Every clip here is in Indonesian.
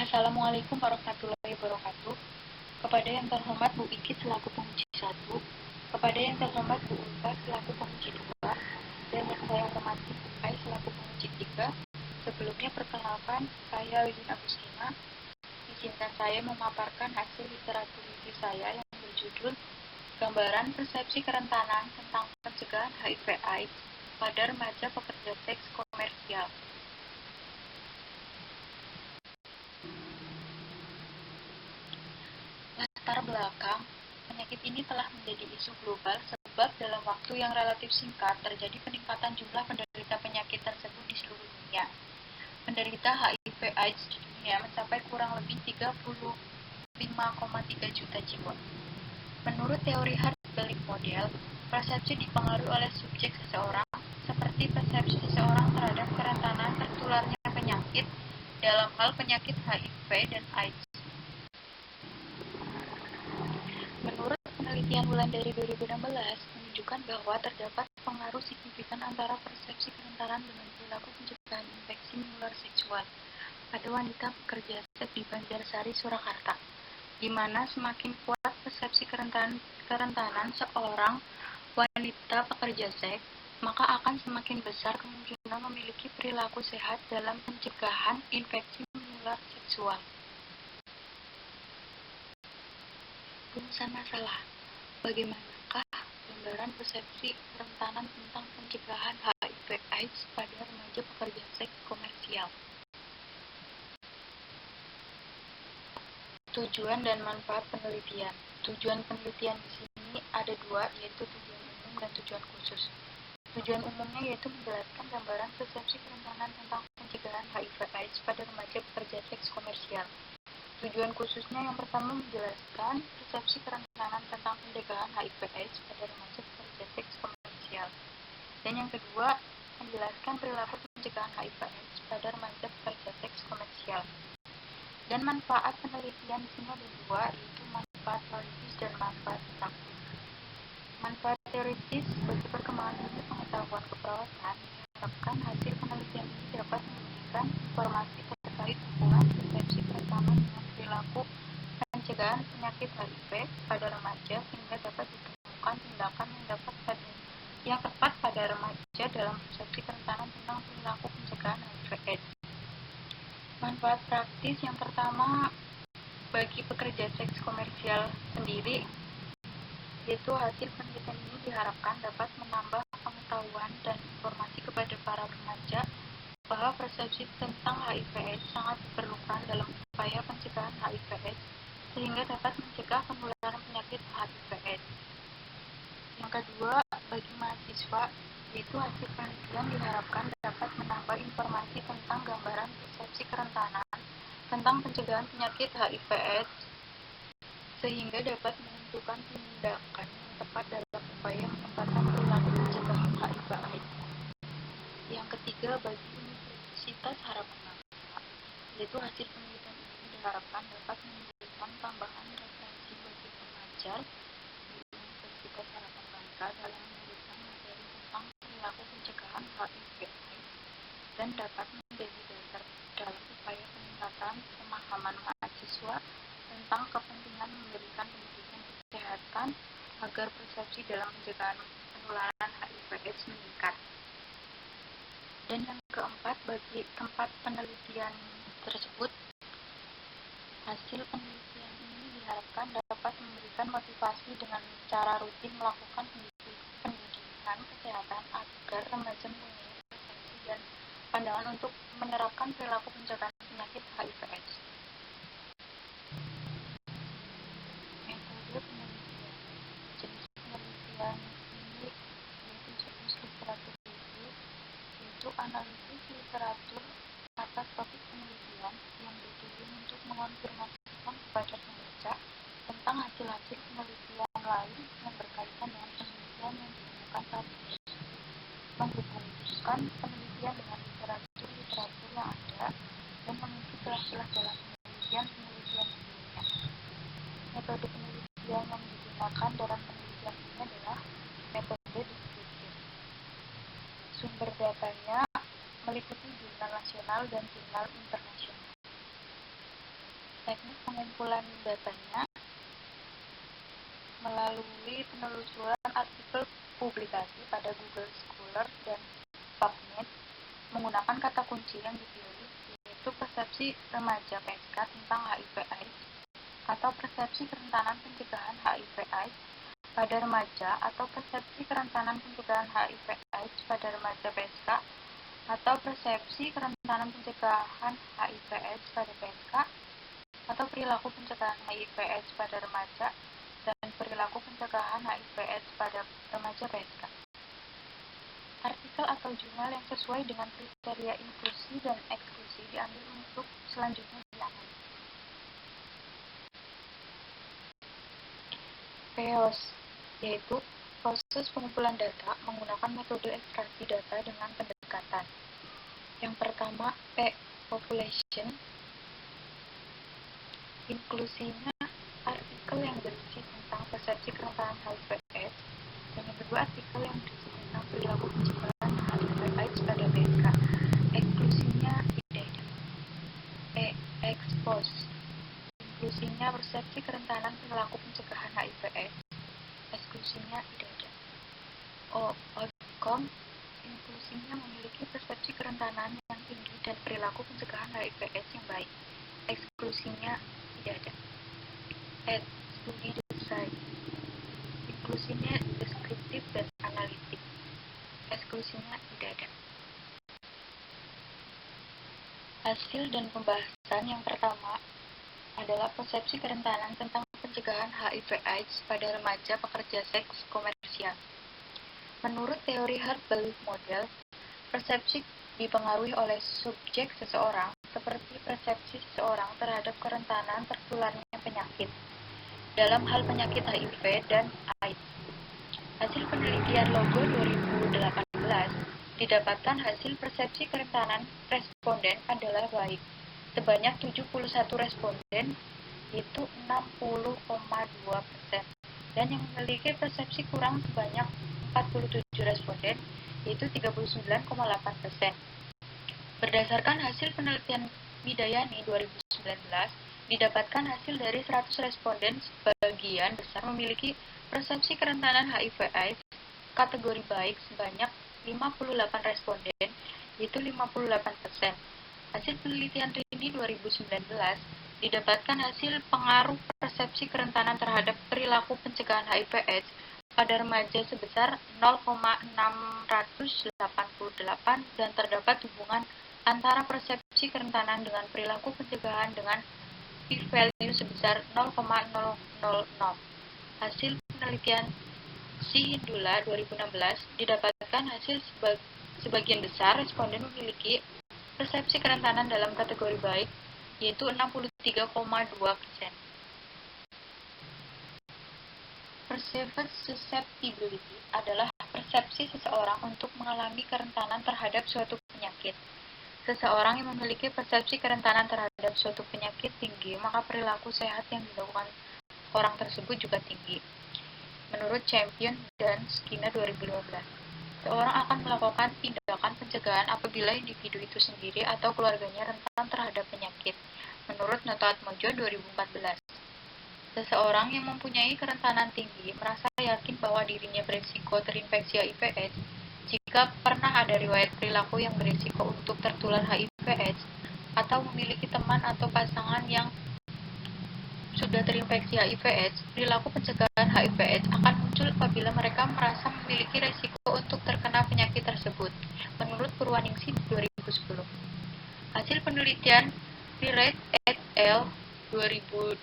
Assalamualaikum warahmatullahi wabarakatuh. Kepada yang terhormat Bu Iki selaku penguji 1, kepada yang terhormat Bu Ulfa selaku penguji 2, dan yang saya hormati Bu Kai selaku penguji 3. Sebelumnya perkenalkan, saya Win Agustina. Izinkan saya memaparkan hasil literatur review saya yang berjudul Gambaran Persepsi Kerentanan tentang Pencegahan HIV/AIDS pada Remaja Pekerja Seks Komersial. Latar belakang, penyakit ini telah menjadi isu global sebab dalam waktu yang relatif singkat terjadi peningkatan jumlah penderita penyakit tersebut di seluruh dunia. Penderita HIV/AIDS di dunia mencapai kurang lebih 35,3 juta jiwa. Menurut teori Hart-Berlin model, persepsi dipengaruhi oleh subjek seseorang, seperti persepsi seseorang terhadap kerentanan tertularnya penyakit, dalam hal penyakit HIV dan AIDS. Menurut penelitian Wulandari 2016 menunjukkan bahwa terdapat pengaruh signifikan antara persepsi kerentanan dengan perilaku pencegahan infeksi menular seksual pada wanita pekerja seks di Banjarsari, Surakarta, di mana semakin kuat persepsi kerentanan seorang wanita pekerja seks, maka akan semakin besar kemungkinan memiliki perilaku sehat dalam pencegahan infeksi menular seksual. Rumusan masalah, bagaimanakah gambaran persepsi kerentanan tentang pencegahan HIV/AIDS pada remaja pekerja seks komersial? Tujuan dan manfaat penelitian. Tujuan penelitian di sini ada dua, yaitu tujuan umum dan tujuan khusus. Tujuan umumnya yaitu menjelaskan gambaran persepsi kerentanan tentang pencegahan HIV/AIDS pada remaja pekerja seks komersial. Tujuan khususnya yang pertama menjelaskan persepsi kerentanan tentang pencegahan HIV/AIDS pada remaja pekerja seks komersial. Dan yang kedua, menjelaskan perilaku pencegahan HIV/AIDS pada remaja pekerja seks komersial. Dan manfaat penelitian di sini ada dua, yaitu manfaat teoritis dan manfaat praktis. Manfaat teoritis bagi perkembangan ilmu pengetahuan keperawatan, diharapkan hasil penelitian ini dapat memberikan informasi terkait hubungan persepsi kerentanan dengan perilaku pencegahan penyakit HIV pada remaja, sehingga dapat ditemukan tindakan yang tepat pada remaja dalam persepsi kerentanan tentang perilaku pencegahan HIV/AIDS. Manfaat praktis yang pertama bagi pekerja seks komersial sendiri, yaitu hasil penelitian ini diharapkan dapat menambah pengetahuan dan informasi kepada para remaja bahwa persepsi tentang HIV/AIDS sangat diperlukan dalam upaya pencegahan HIV/AIDS, sehingga dapat mencegah penularan penyakit HIV/AIDS. Yang kedua, bagi mahasiswa, yaitu hasil penelitian diharapkan dapat menambah informasi tentang gambaran persepsi kerentanan tentang pencegahan penyakit HIV/AIDS, sehingga dapat menentukan tindakan yang tepat dalam upaya peningkatan perilaku pencegahan HIV/AIDS. Yang ketiga, bagi Universitas Harapan Bangsa, yaitu hasil penelitian ini diharapkan dapat menimbulkan tambahan referensi bagi pengajar di Universitas Harapan Bangsa dalam menuliskan materi tentang perilaku pencegahan HIV/AIDS dan dapat menjadi dasar dalam upaya peningkatan pemahaman mahasiswa tentang kepentingan memberikan pendidikan kesehatan agar persepsi dalam pencegahan penularan HIV/AIDS meningkat. Dan yang keempat, bagi tempat penelitian tersebut, hasil penelitian ini diharapkan dapat memberikan motivasi dengan cara rutin melakukan pendidikan kesehatan agar remaja mempunyai persepsi dan pandangan untuk menerapkan perilaku pencegahan penyakit HIV/AIDS. Metode penelitian. Jenis penelitian ini yaitu jenis literatur review, yaitu analisis literatur atas topik penelitian yang bertujuan untuk mengonfirmasikan kepada pembaca tentang hasil-hasil penelitian lain yang berkaitan dengan penelitian yang ditemukan saat ini, menghubungkan penelitian dengan literatur yang ada, dan mengisi celah-celah dalam penelitian sebelumnya. Metode penelitian yang digunakan dalam penelitian ini adalah metode deskriptif. Sumber datanya meliputi jurnal nasional dan jurnal internasional. Teknik pengumpulan datanya melalui penelusuran artikel publikasi pada Google Scholar dan PubMed menggunakan kata kunci yang dipilih, yaitu persepsi remaja PSK tentang HIV/AIDS atau persepsi kerentanan pencegahan HIV/AIDS pada remaja atau persepsi kerentanan pencegahan HIV/AIDS pada remaja PSK atau persepsi kerentanan pencegahan HIV/AIDS pada PSK atau perilaku pencegahan HIV/AIDS pada remaja dan perilaku pencegahan HIV/AIDS pada remaja PSK. Artikel atau jurnal yang sesuai dengan kriteria inklusi dan eksklusi diambil untuk selanjutnya diaman. PEOS, yaitu proses pengumpulan data menggunakan metode ekstraksi data dengan pendekatan. Yang pertama, P, population. Inklusinya artikel yang berisi tentang persepsi kerentanan HIV/AIDS, dan yang kedua artikel yang berisi tentang perilaku pencegahan HIV/AIDS pada PSK. Eksklusinya tidak ada. E, expose. Inklusinya persepsi kerentanan perilaku pencegahan HIV/AIDS. Eksklusinya tidak ada. O, outcome. Inklusinya memiliki persepsi kerentanan yang tinggi dan perilaku pencegahan HIV/AIDS yang baik. Eksklusinya tidak ada. At, studi desain. Inklusinya deskriptif dan analitik. Eksklusinya tidak ada. Hasil dan pembahasan yang pertama adalah persepsi kerentanan tentang pencegahan HIV/AIDS pada remaja pekerja seks komersial. Menurut teori Heart-Ballot Model, persepsi dipengaruhi oleh subjek seseorang, seperti persepsi seseorang terhadap kerentanan tertularnya penyakit, dalam hal penyakit HIV dan AIDS. Hasil penelitian Logo 2018 didapatkan hasil persepsi kerentanan responden adalah baik. Sebanyak 71 responden, yaitu 60,2%, dan yang memiliki persepsi kurang sebanyak 47 responden, yaitu 39,8%. Berdasarkan hasil penelitian Widayani 2019, didapatkan hasil dari 100 responden, sebagian besar memiliki persepsi kerentanan HIV/AIDS kategori baik sebanyak 58 responden, yaitu 58%. Hasil penelitian Rini 2019 didapatkan hasil pengaruh persepsi kerentanan terhadap perilaku pencegahan HIV/AIDS pada remaja sebesar 0,688 dan terdapat hubungan antara persepsi kerentanan dengan perilaku pencegahan dengan p-value sebesar 0,000. Hasil penelitian Sihindula 2016 didapatkan hasil sebagian besar responden memiliki persepsi kerentanan dalam kategori baik, yaitu 63,2%. Perceived susceptibility adalah persepsi seseorang untuk mengalami kerentanan terhadap suatu penyakit. Seseorang yang memiliki persepsi kerentanan terhadap suatu penyakit tinggi, maka perilaku sehat yang dilakukan orang tersebut juga tinggi. Menurut Champion dan Skinner 2015, seorang akan melakukan tindakan pencegahan apabila individu itu sendiri atau keluarganya rentan terhadap penyakit. Menurut Noto Atmojo 2014, seseorang yang mempunyai kerentanan tinggi merasa yakin bahwa dirinya berisiko terinfeksi HIV/AIDS jika pernah ada riwayat perilaku yang berisiko untuk tertular HIV/AIDS atau memiliki teman atau pasangan yang sudah terinfeksi HIV/AIDS. Perilaku pencegahan HIV/AIDS akan muncul apabila mereka merasa memiliki risiko untuk terkena penyakit tersebut. Menurut Purwaningsih 2010, hasil penelitian Piret et al. 2012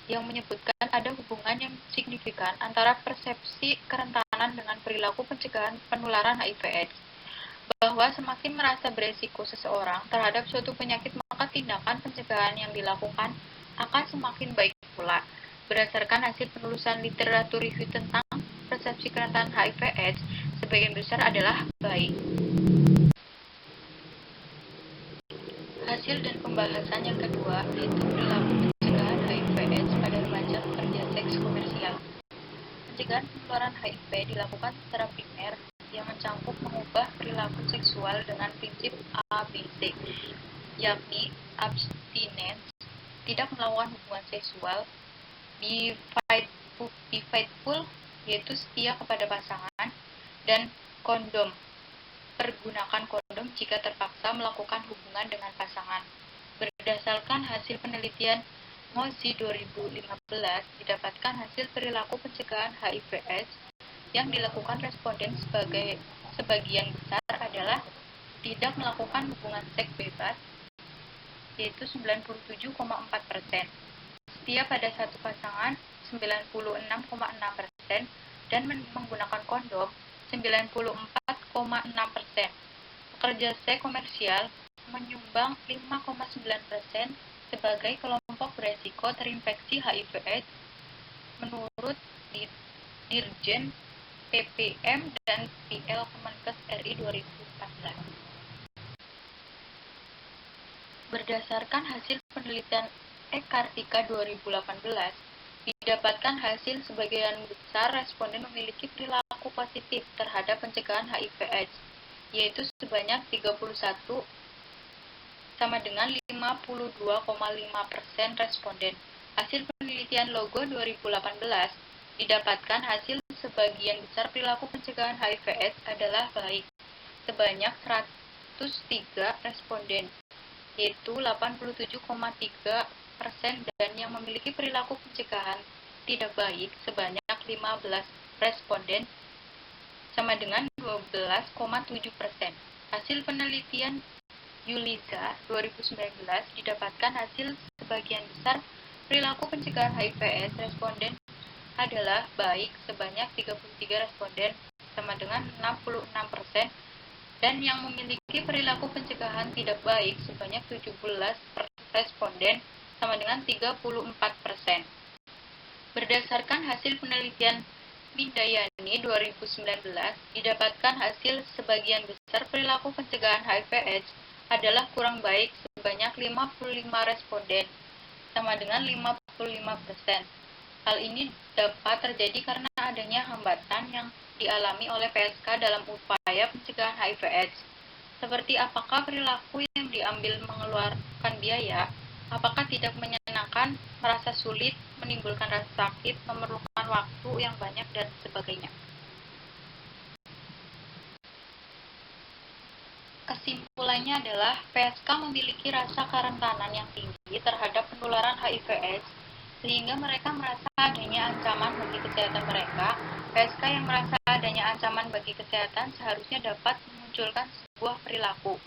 yang menyebutkan ada hubungan yang signifikan antara persepsi kerentanan dengan perilaku pencegahan penularan HIV/AIDS, bahwa semakin merasa beresiko seseorang terhadap suatu penyakit, maka tindakan pencegahan yang dilakukan akan semakin baik pula. Berdasarkan hasil penulisan literatur review tentang persepsi kerentanan HIV/AIDS, sebagian besar adalah baik. Hasil dan pembahasan yang kedua yaitu perilaku pencegahan HIV/AIDS pada remaja pekerja seks komersial. Pencegahan penularan HIV dilakukan secara primer yang mencakup mengubah perilaku seksual dengan prinsip ABC, yakni abstinence, tidak melakukan hubungan seksual. Be faithful, yaitu setia kepada pasangan. Dan kondom, pergunakan kondom jika terpaksa melakukan hubungan dengan pasangan. Berdasarkan hasil penelitian Mozi 2015, didapatkan hasil perilaku pencegahan HIV/AIDS yang dilakukan responden sebagian besar adalah tidak melakukan hubungan seks bebas, yaitu 97,4%, setia pada satu pasangan 96,6%, dan menggunakan kondom 94,6%. Pekerja seks komersial menyumbang 5,9% sebagai kelompok beresiko terinfeksi HIV/AIDS menurut Dirjen PPM dan PL Kemenkes RI 2014. Berdasarkan hasil penelitian Kartika 2018, didapatkan hasil sebagian besar responden memiliki perilaku positif terhadap pencegahan HIV/AIDS, yaitu sebanyak 31 sama dengan 52,5% responden. Hasil penelitian Logo 2018, didapatkan hasil sebagian besar perilaku pencegahan HIV/AIDS adalah baik, sebanyak 103 responden, yaitu 87,3%, dan yang memiliki perilaku pencegahan tidak baik sebanyak 15 responden, sama dengan 12,7%. Hasil penelitian Yuliza 2019, didapatkan hasil sebagian besar perilaku pencegahan HIV/AIDS responden adalah baik sebanyak 33 responden, sama dengan 66%, dan yang memiliki perilaku pencegahan tidak baik sebanyak 17 responden, sama dengan 34%. Berdasarkan hasil penelitian Mindayani 2019, didapatkan hasil sebagian besar perilaku pencegahan HIV/AIDS adalah kurang baik sebanyak 55 responden, sama dengan 55%. Hal ini dapat terjadi karena adanya hambatan yang dialami oleh PSK dalam upaya pencegahan HIV/AIDS, seperti apakah perilaku yang diambil mengeluarkan biaya, apakah tidak menyenangkan, merasa sulit, menimbulkan rasa sakit, memerlukan waktu yang banyak, dan sebagainya. Kesimpulannya adalah PSK memiliki rasa kerentanan yang tinggi terhadap penularan HIV/AIDS, sehingga mereka merasa adanya ancaman bagi kesehatan mereka. PSK yang merasa adanya ancaman bagi kesehatan seharusnya dapat memunculkan sebuah perilaku,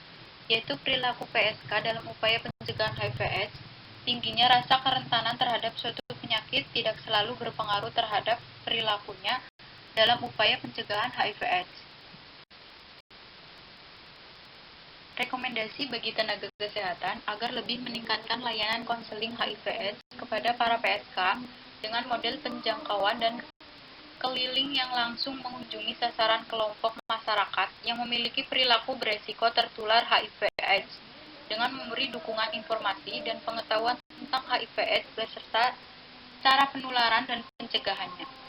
yaitu perilaku PSK dalam upaya pencegahan HIV/AIDS. Tingginya rasa kerentanan terhadap suatu penyakit tidak selalu berpengaruh terhadap perilakunya dalam upaya pencegahan HIV/AIDS. Rekomendasi bagi tenaga kesehatan agar lebih meningkatkan layanan konseling HIV/AIDS kepada para PSK dengan model penjangkauan dan keliling yang langsung mengunjungi sasaran kelompok masyarakat yang memiliki perilaku beresiko tertular HIV/AIDS dengan memberi dukungan informasi dan pengetahuan tentang HIV/AIDS beserta cara penularan dan pencegahannya.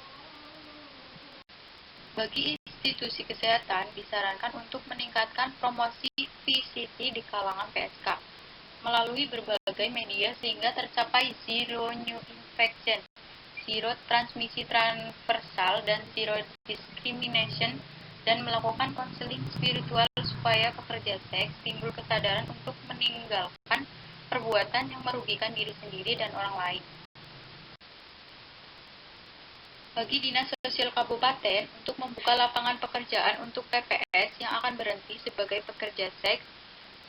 Bagi institusi kesehatan disarankan untuk meningkatkan promosi VCT di kalangan PSK melalui berbagai media sehingga tercapai zero new infection, zero transmisi transversal, dan zero discrimination, dan melakukan konseling spiritual supaya pekerja seks timbul kesadaran untuk meninggalkan perbuatan yang merugikan diri sendiri dan orang lain. Bagi Dinas Sosial Kabupaten untuk membuka lapangan pekerjaan untuk PPS yang akan berhenti sebagai pekerja seks,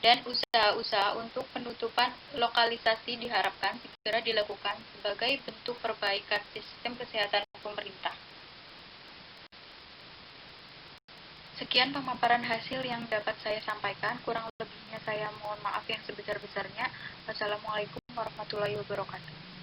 dan usaha-usaha untuk penutupan lokalisasi diharapkan segera dilakukan sebagai bentuk perbaikan sistem kesehatan pemerintah. Sekian pemaparan hasil yang dapat saya sampaikan, kurang lebihnya saya mohon maaf yang sebesar-besarnya. Wassalamualaikum warahmatullahi wabarakatuh.